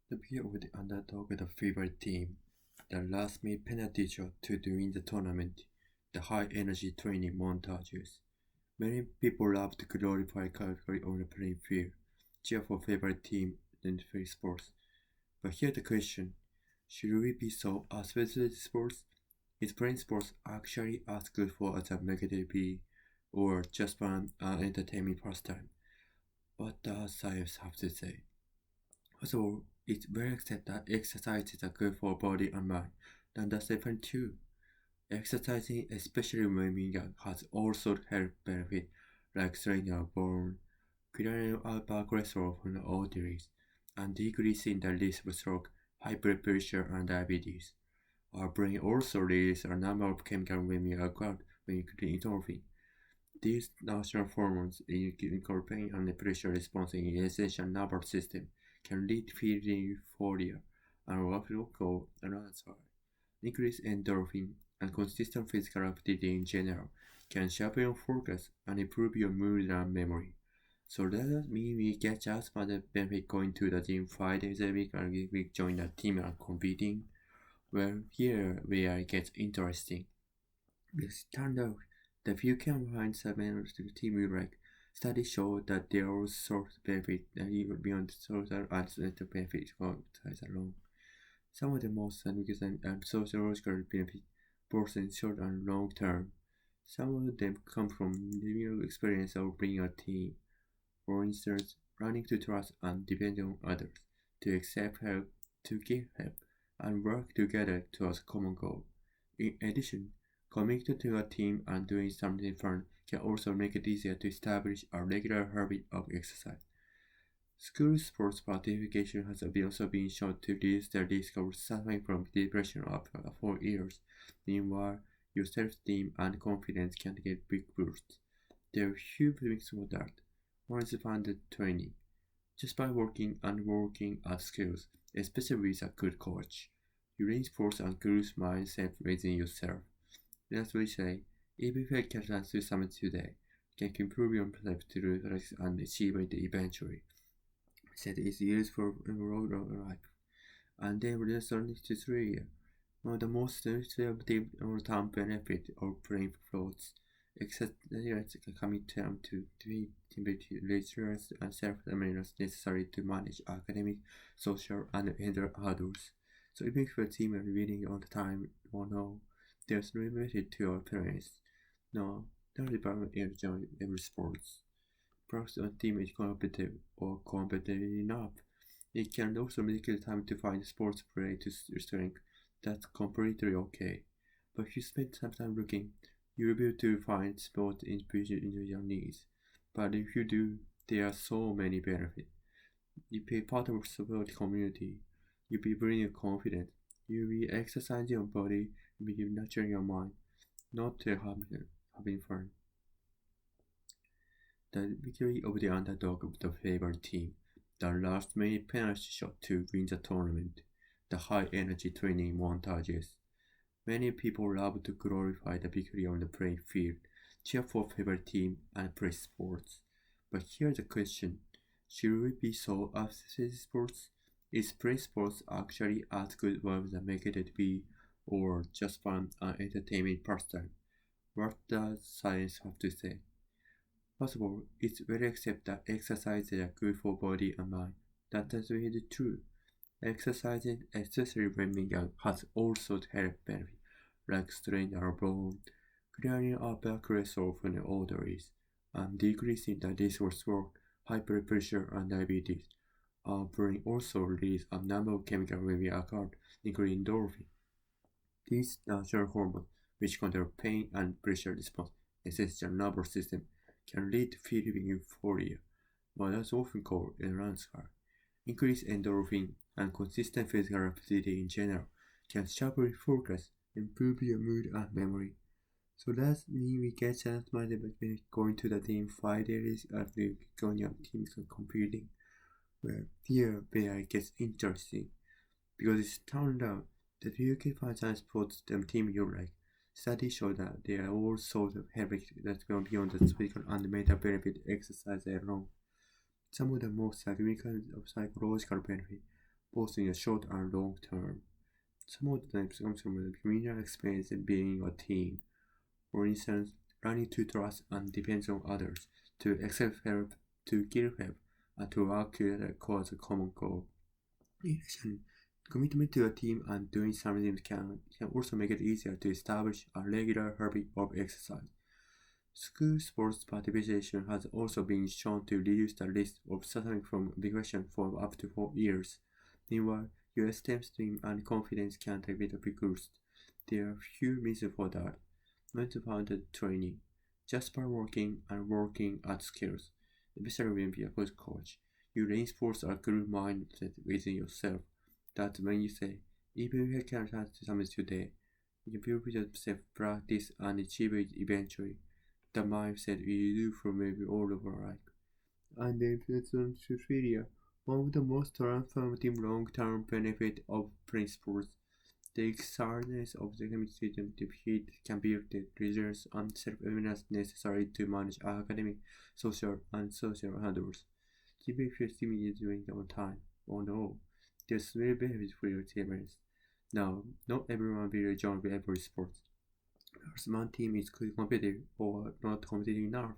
The view of the underdog of the favorite team, the last-minute penalty shot to win the tournament, the high-energy training montages. Many people love to glorify Calgary on the playing field, cheer for favorite team and play sports. But here's the question: should we be so obsessed with sports? Is playing sports actually as good for us as negative be, or just fun and entertainment pastime? What does science have to say? First of all, it's very accept that exercises are good for body and mind. And that's different too. Exercising, especially when being young, has also health benefits like strengthening our bone, clearing out bad cholesterol from the arteries, and decreasing the risk of stroke, high blood pressure, and diabetes. Our brain also releases a number of chemicals when we are crowd, including endorphin. These natural hormones, including pain and pressure response in the essential nervous system, can lead to feeling euphoria and what we call an answer. Increased endorphin and consistent physical activity in general can sharpen your focus and improve your mood and memory. So that does mean we get just much benefit going to the gym 5 days a week and we join a team and competing. Well, here where it gets interesting. Because it turned out that if you can find some members of the team you like, studies show that there are social benefits that even beyond the social and mental benefits alone. Some of the most significant and sociological benefits, both in short and long term. Some of them come from the real experience of being a team. For instance, learning to trust and depend on others, to accept help, to give help, and work together towards a common goal. In addition, committing to a team and doing something fun can also make it easier to establish a regular habit of exercise. School sports participation has also been shown to reduce the risk of suffering from depression after 4 years. Meanwhile, your self-esteem and confidence can get big boosts. There are huge mix for that. One is funded training. Just by working and working at skills, especially with a good coach, you reinforce a growth mindset within yourself. That's what we say. Even if you can't do something today, you can improve yourself to do it and achieve it eventually. Said it's useful in road life. And then there's only 3 years. One of the most significant long-term benefit of playing floats, except coming term to activity, resilience and self-awareness necessary to manage academic, social, and other hurdles. So even if your team are winning all the time or no, there's no limit to your parents. No, not about every sports. Perhaps a team is competitive or competitive enough. It can also make it time to find sports play to your strength. That's completely okay. But if you spend some time looking, you'll be able to find sport individual needs. But if you do, there are so many benefits. You be part of a support community. You'll be bringing confidence. You'll be exercising your body. You'll be nurturing your mind. Not to having fun. The victory of the underdog of the favorite team, the last-minute penalty shot to win the tournament, the high-energy training montages. Many people love to glorify the victory on the playing field, cheer for favorite team, and play sports. But here's the question: should we be so obsessed with sports? Is playing sports actually as good as they make it be, or just fun and entertainment pastime? What does science have to say? First of all, it's well accepted that exercises are good for body and mind. That is really true. Exercising, especially when being young, has also health benefits, like strengthening our bone, clearing out bad cholesterol from the arteries, and decreasing the risk of stroke, high blood pressure, and diabetes. Our brain also releases a number of chemicals when we are out, including endorphin. These natural hormones, which control pain and pressure response, essential nervous system, can lead to feeling euphoria, what is often called a ranskar. Increased endorphin and consistent physical activity in general can sharpen focus, improve your mood and memory. So that means we get chance by going to the team 5 days after going your teams and competing. Well, here where it gets interesting because it's turned out that you can find some sports the team you like. Studies show that there are all sorts of habits that go beyond the physical and mental benefit exercise alone. Some of the most significant of psychological benefits, both in the short and long term. Some of the times comes from the communal experience in being a team. For instance, learning to trust and depend on others, to accept help, to give help, and to work together towards a common goal. In addition, commitment to a team and doing something can also make it easier to establish a regular habit of exercise. School sports participation has also been shown to reduce the risk of suffering from depression for up to 4 years. Meanwhile, your self-esteem and confidence can take a big boost. There are few reasons for that. Mental-founded training, just by working and working at skills, especially when you are a coach. You reinforce a good mindset within yourself. That's when you say, even if I can't do something today, you can prove yourself, practice, and achieve it eventually. The mindset we do for maybe all of our life. And then on to failure. One of the most transformative long-term benefits of principles, the exercise of the community to defeat can build the resilience and self-awareness necessary to manage academic, social, and social hurdles. Even if your team is doing it on time, or no, there's very benefits for your teammates. Now, not everyone will join every sport. As one team is competitive or not competitive enough,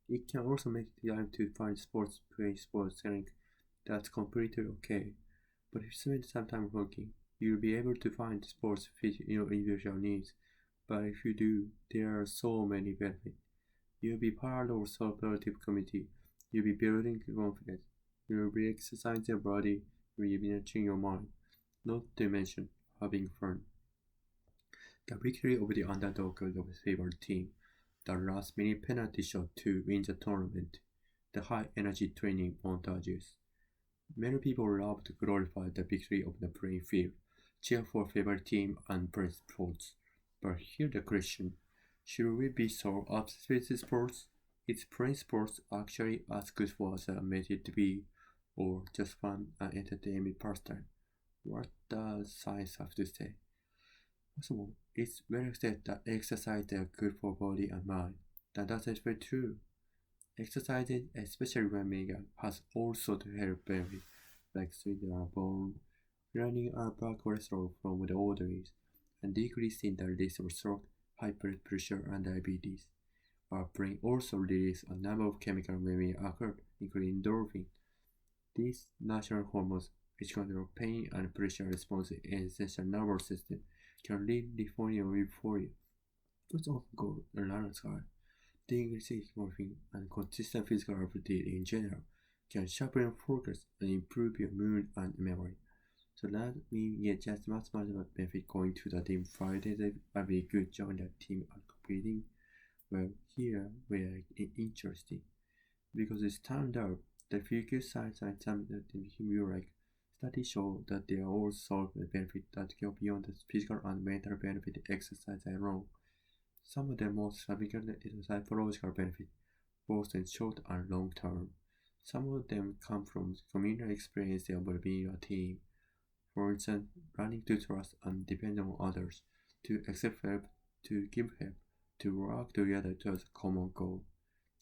it can also make the time to find sports play sports setting that's completely okay. But if you spend some time working, you'll be able to find sports fit your individual needs. But if you do, there are so many benefits. You'll be part of a supportive community. You'll be building confidence. You'll be exercising your body. You'll be nurturing your mind. Not to mention having fun. The victory of the underdog of the favored team, the last minute penalty shot to win the tournament, the high energy training montages. Many people love to glorify the victory of the playing field, cheer for favorite team and praise sports. But here's the question, should we be so obsessed with sports? Is playing sports actually as good for us as made it to be, or just fun and entertainment pastime? What does science have to say? First of all, it's well said that exercise is good for body and mind. That's very true. Exercising, especially when being has also to help benefits like strengthening our bone, running our bad cholesterol from the arteries, and decreasing the risk of stroke, high blood pressure, and diabetes. Our brain also releases a number of chemicals when we occur, including endorphin. These natural hormones, which control pain and pressure response in the central nervous system, can lead to euphoria. It's often called a runner's high. The increasing morphine and consistent physical activity in general can sharpen your focus and improve your mood and memory. So let me get just mathematical benefit going to the team Friday that will be good join the team and competing. Well, here we are interesting because it's turned out the future science and some that you like studies show that there are also benefits that go beyond the physical and mental benefit exercise alone. Some of the most significant is psychological benefits, both in short and long term. Some of them come from communal experience of being a team. For instance, learning to trust and depend on others, to accept help, to give help, to work together towards a common goal.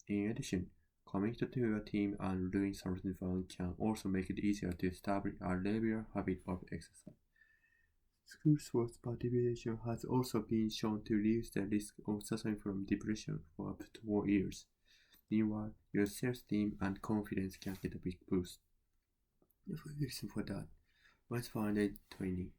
In addition, committing to a team and doing something fun can also make it easier to establish a regular habit of exercise. School sports participation has also been shown to reduce the risk of suffering from depression for up to 4 years. Meanwhile, your self-esteem and confidence can get a big boost. The reason for that was founded training,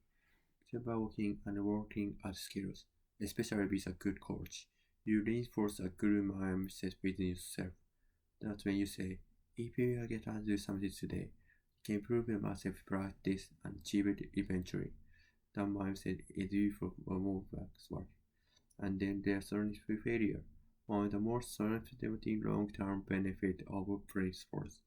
by working and working at skills, especially with a good coach. You reinforce a good mindset within yourself. That's when you say, if you get to do something today, you can improve your massive practice and achieve it eventually. That mindset is useful for more work. And then there's learning through failure, one of the most significant long-term benefits of playing sports.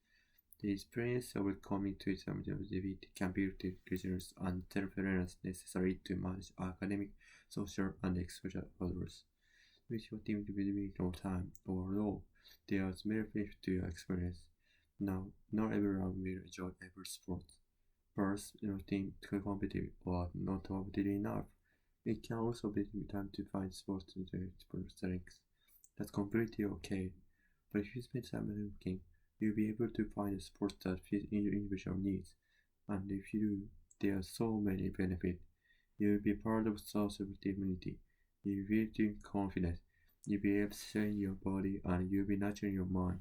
The experience of coming to some defeat can build the resilience and self-awareness necessary to manage academic, social, and social hurdles. Which your team to be long time, although there's benefit to your experience. Now, not everyone will enjoy every sport. First, your team too competitive or not competitive enough. It can also be time to find sports to explore strengths. That's completely okay. But if you spend time looking, you'll be able to find a sport that fits in your individual needs. And if you do, there are so many benefits. You'll be part of social community. You'll be building confidence. You'll be exercising your body and you'll be nurturing your mind.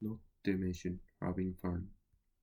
Not to mention having fun.